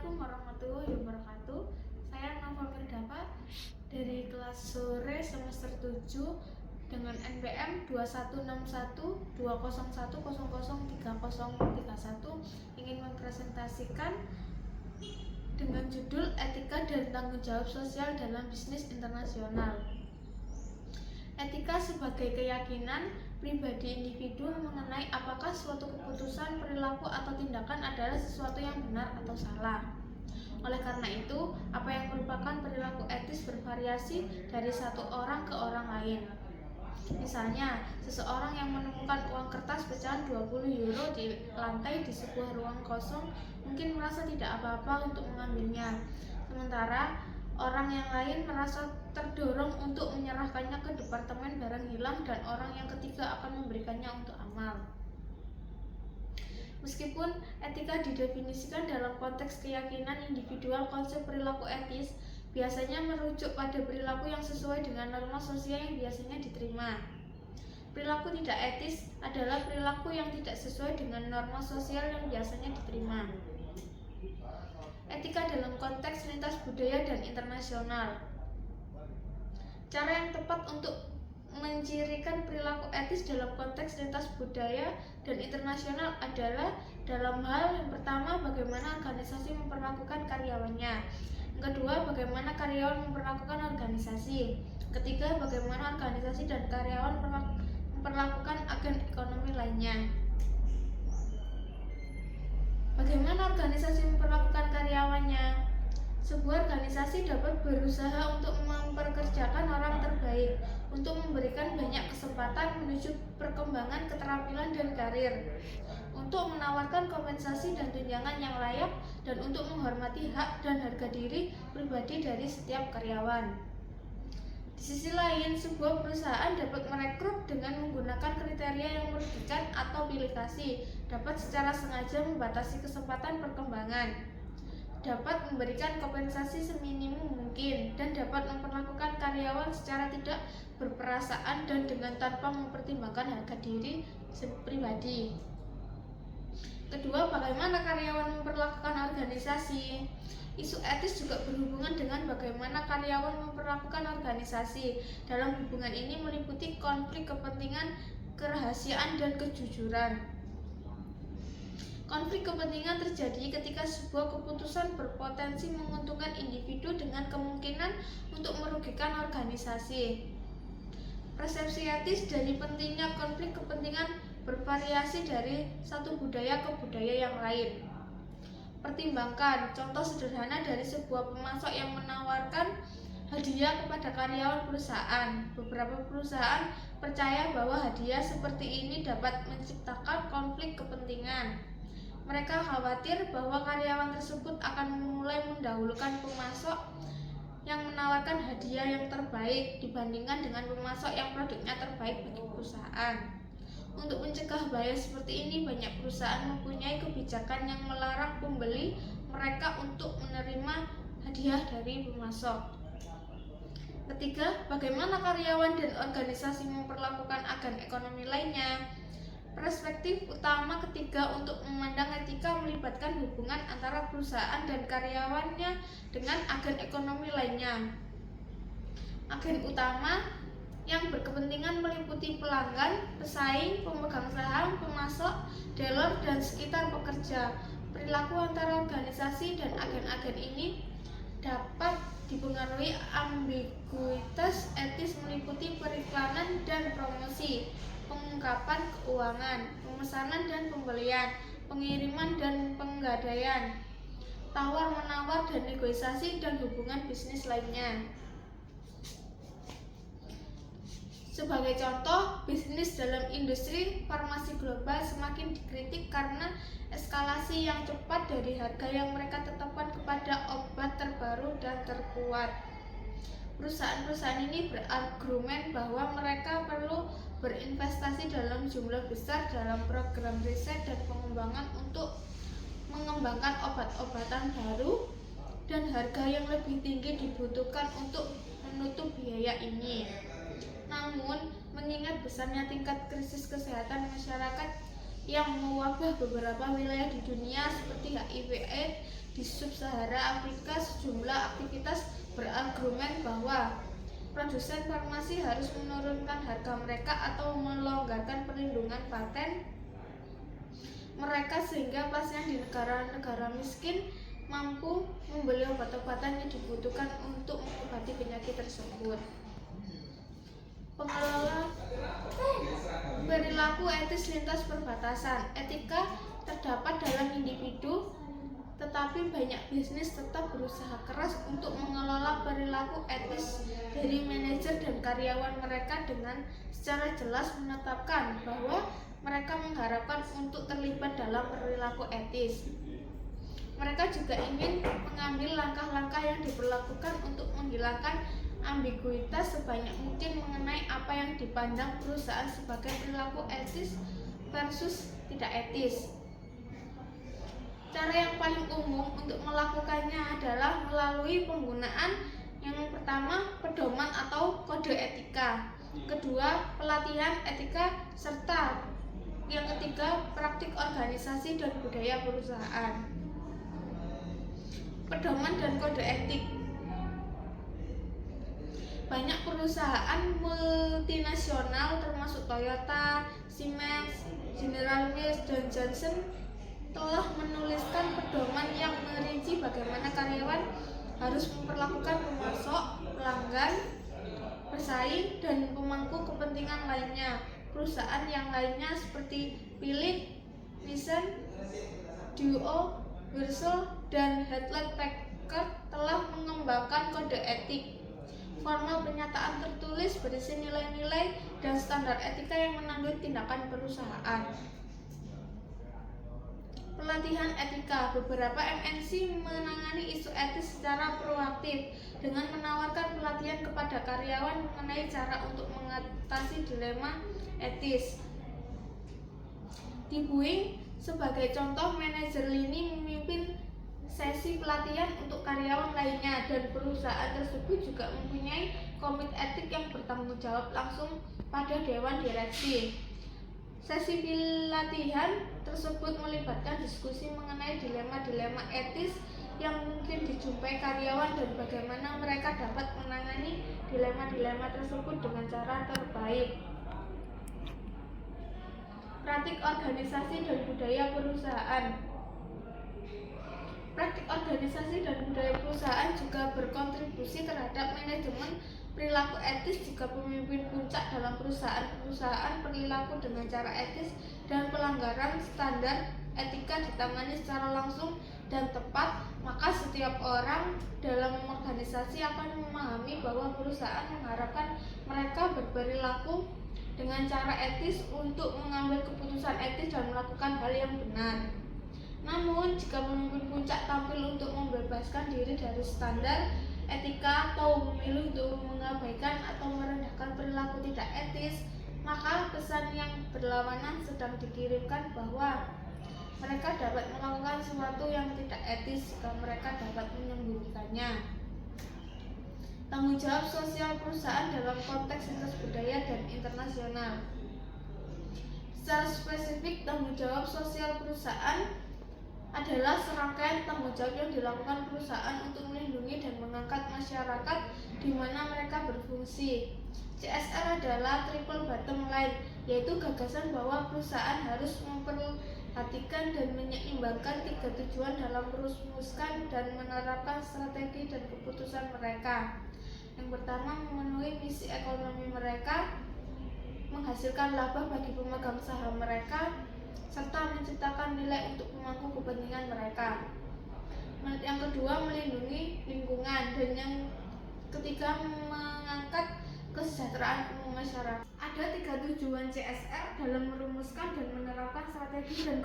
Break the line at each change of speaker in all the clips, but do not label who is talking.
Assalamualaikum warahmatullahi wabarakatuh. Saya Nova Mirdapa dari kelas sore semester 7 dengan NPM 216120103031 ingin mempresentasikan dengan judul Etika dan Tanggung Jawab Sosial dalam Bisnis Internasional. Etika sebagai keyakinan pribadi individu mengenai apakah suatu keputusan, perilaku, atau tindakan adalah sesuatu yang benar atau salah. Oleh karena itu, apa yang merupakan perilaku etis bervariasi dari satu orang ke orang lain. Misalnya, seseorang yang menemukan uang kertas pecahan 20 euro di lantai di sebuah ruang kosong mungkin merasa tidak apa-apa untuk mengambilnya. Sementara orang yang lain merasa terdorong untuk menyerahkannya ke departemen barang hilang dan orang yang ketiga akan memberikannya untuk amal. Meskipun etika didefinisikan dalam konteks keyakinan individual, konsep perilaku etis biasanya merujuk pada perilaku yang sesuai dengan norma sosial yang biasanya diterima. Perilaku tidak etis adalah perilaku yang tidak sesuai dengan norma sosial yang biasanya diterima. Etika dalam konteks lintas budaya dan internasional. Cara yang tepat untuk mencirikan perilaku etis dalam konteks lintas budaya dan internasional adalah dalam hal yang pertama, bagaimana organisasi memperlakukan karyawannya. Yang kedua, bagaimana karyawan memperlakukan organisasi. Ketiga, bagaimana organisasi dan karyawan memperlakukan agen ekonomi lainnya. Bagaimana organisasi memperlakukan karyawannya? Sebuah organisasi dapat berusaha untuk memperkerjakan orang terbaik, untuk memberikan banyak kesempatan menuju perkembangan keterampilan dan karir, untuk menawarkan kompensasi dan tunjangan yang layak, dan untuk menghormati hak dan harga diri pribadi dari setiap karyawan. Di sisi lain, sebuah perusahaan dapat merekrut dengan menggunakan kriteria yang merugikan atau pilih kasih, dapat secara sengaja membatasi kesempatan perkembangan, dapat memberikan kompensasi seminimum mungkin, dan dapat memperlakukan karyawan secara tidak berperasaan dan dengan tanpa mempertimbangkan harga diri pribadi. Kedua, bagaimana karyawan memperlakukan organisasi. Isu etis juga berhubungan dengan bagaimana karyawan memperlakukan organisasi. Dalam hubungan ini meliputi konflik kepentingan, kerahasiaan, dan kejujuran. Konflik kepentingan terjadi ketika sebuah keputusan berpotensi menguntungkan individu dengan kemungkinan untuk merugikan organisasi. Persepsi etis dari pentingnya konflik kepentingan bervariasi dari satu budaya ke budaya yang lain. Pertimbangkan contoh sederhana dari sebuah pemasok yang menawarkan hadiah kepada karyawan perusahaan. Beberapa perusahaan percaya bahwa hadiah seperti ini dapat menciptakan konflik kepentingan. Mereka khawatir bahwa karyawan tersebut akan mulai mendahulukan pemasok yang menawarkan hadiah yang terbaik dibandingkan dengan pemasok yang produknya terbaik bagi perusahaan. Untuk mencegah bahaya seperti ini, banyak perusahaan mempunyai kebijakan yang melarang pembeli mereka untuk menerima hadiah dari pemasok. Ketiga, bagaimana karyawan dan organisasi memperlakukan agen ekonomi lainnya. Perspektif utama ketiga untuk memandang etika melibatkan hubungan antara perusahaan dan karyawannya dengan agen ekonomi lainnya. Agen utama yang berkepentingan meliputi pelanggan, pesaing, pemegang saham, pemasok, dealer, dan sekitar pekerja. Perilaku antara organisasi dan agen-agen ini dapat dipengaruhi ambiguitas etis meliputi periklanan dan promosi, pengungkapan keuangan, pemesanan dan pembelian, pengiriman dan penggadaian, tawar-menawar dan negosiasi, dan hubungan bisnis lainnya. Sebagai contoh, bisnis dalam industri farmasi global semakin dikritik karena eskalasi yang cepat dari harga yang mereka tetapkan kepada obat terbaru dan terkuat. Perusahaan-perusahaan ini berargumen bahwa mereka perlu berinvestasi dalam jumlah besar dalam program riset dan pengembangan untuk mengembangkan obat-obatan baru, dan harga yang lebih tinggi dibutuhkan untuk menutup biaya ini. Namun, mengingat besarnya tingkat krisis kesehatan masyarakat yang mewabah beberapa wilayah di dunia seperti HIV/AIDS di sub-Sahara Afrika sejumlah aktivitas berargumen bahwa produsen farmasi harus menurunkan harga mereka atau melonggarkan perlindungan paten mereka sehingga pasien di negara-negara miskin mampu membeli obat-obatan yang dibutuhkan untuk mengobati penyakit tersebut. Pengelola perilaku etis lintas perbatasan. Etika terdapat dalam individu, tetapi banyak bisnis tetap berusaha keras untuk mengelola perilaku etis dari manajer dan karyawan mereka dengan secara jelas menetapkan bahwa mereka mengharapkan untuk terlibat dalam perilaku etis. Mereka juga ingin mengambil langkah-langkah yang diperlakukan untuk menghilangkan ambiguitas sebanyak mungkin mengenai apa yang dipandang perusahaan sebagai perilaku etis versus tidak etis. Cara yang paling umum untuk melakukannya adalah melalui penggunaan yang pertama, pedoman atau kode etika. Kedua, pelatihan etika, serta yang ketiga, praktik organisasi dan budaya perusahaan. Pedoman dan kode etik. Banyak perusahaan multinasional termasuk Toyota, Siemens, General Mills, dan Johnson telah menuliskan pedoman yang merinci bagaimana karyawan harus memperlakukan pemasok, pelanggan, pesaing, dan pemangku kepentingan lainnya. Perusahaan yang lainnya seperti Philips, Nissan, Duo, Whirlpool, dan Hewlett Packard telah mengembangkan kode etik. Formal pernyataan tertulis berisi nilai-nilai dan standar etika yang menandai tindakan perusahaan. Pelatihan etika. Beberapa MNC menangani isu etis secara proaktif dengan menawarkan pelatihan kepada karyawan mengenai cara untuk mengatasi dilema etis. Di Boeing, sebagai contoh, manajer lini memimpin sesi pelatihan untuk karyawan lainnya, dan perusahaan tersebut juga mempunyai komite etik yang bertanggung jawab langsung pada dewan direksi. Sesi pelatihan tersebut melibatkan diskusi mengenai dilema-dilema etis yang mungkin dijumpai karyawan dan bagaimana mereka dapat menangani dilema-dilema tersebut dengan cara terbaik. Praktik organisasi dan budaya perusahaan. Praktik organisasi dan budaya perusahaan juga berkontribusi terhadap manajemen perilaku etis jika pemimpin puncak dalam perusahaan perilaku dengan cara etis dan pelanggaran standar etika ditangani secara langsung dan tepat, maka setiap orang dalam organisasi akan memahami bahwa perusahaan mengharapkan mereka berperilaku dengan cara etis untuk mengambil keputusan etis dan melakukan hal yang benar. Namun, jika pemimpin puncak tampil untuk membebaskan diri dari standar etika atau memilih untuk mengabaikan atau merendahkan perilaku tidak etis, maka pesan yang berlawanan sedang dikirimkan bahwa mereka dapat melakukan sesuatu yang tidak etis jika mereka dapat menyembunyikannya. Tanggung jawab sosial perusahaan dalam konteks lintas budaya dan internasional. Secara spesifik, tanggung jawab sosial perusahaan adalah serangkaian tanggung jawab yang dilakukan perusahaan untuk melindungi dan mengangkat masyarakat di mana mereka berfungsi. CSR adalah triple bottom line, yaitu gagasan bahwa perusahaan harus memperhatikan dan menyeimbangkan tiga tujuan dalam merumuskan dan menerapkan strategi dan keputusan mereka. Yang pertama, memenuhi misi ekonomi mereka, menghasilkan laba bagi pemegang saham mereka, serta menciptakan nilai untuk pemangku kepentingan mereka. Yang kedua, melindungi lingkungan, dan yang ketiga, mengangkat kesejahteraan umum masyarakat. Ada tiga tujuan CSR dalam merumuskan dan menerapkan strategi dan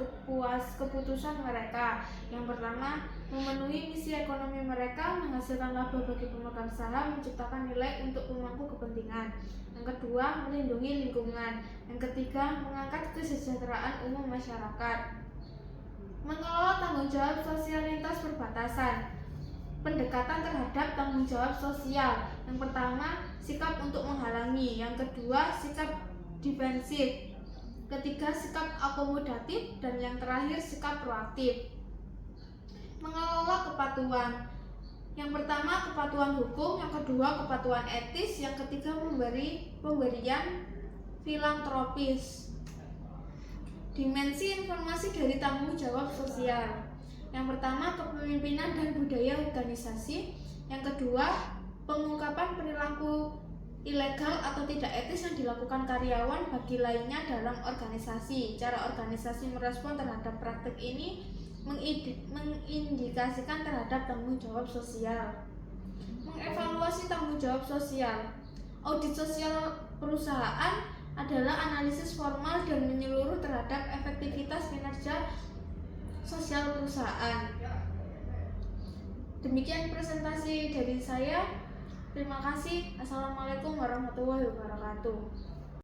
keputusan mereka. Yang pertama, memenuhi misi ekonomi mereka, menghasilkan laba bagi pemegang saham, menciptakan nilai untuk pemangku kepentingan. Yang kedua, melindungi lingkungan. Yang ketiga, mengangkat kesejahteraan umum masyarakat. Mengelola tanggung jawab sosial lintas perbatasan. Pendekatan terhadap tanggung jawab sosial. Yang pertama, sikap untuk menghalangi. Yang kedua, sikap defensif. Ketiga, sikap akomodatif. Dan yang terakhir, sikap proaktif. Mengelola kepatuhan. Yang pertama kepatuhan hukum, yang kedua kepatuhan etis, yang ketiga pemberian filantropis. Dimensi informasi dari tanggung jawab sosial. Yang pertama kepemimpinan dan budaya organisasi, yang kedua pengungkapan perilaku ilegal atau tidak etis yang dilakukan karyawan bagi lainnya dalam organisasi. Cara organisasi merespon terhadap praktik ini mengindikasikan terhadap tanggung jawab sosial. Mengevaluasi tanggung jawab sosial. Audit sosial perusahaan adalah analisis formal dan menyeluruh terhadap efektivitas kinerja sosial perusahaan. Demikian presentasi dari saya. Terima kasih. Assalamualaikum warahmatullahi wabarakatuh.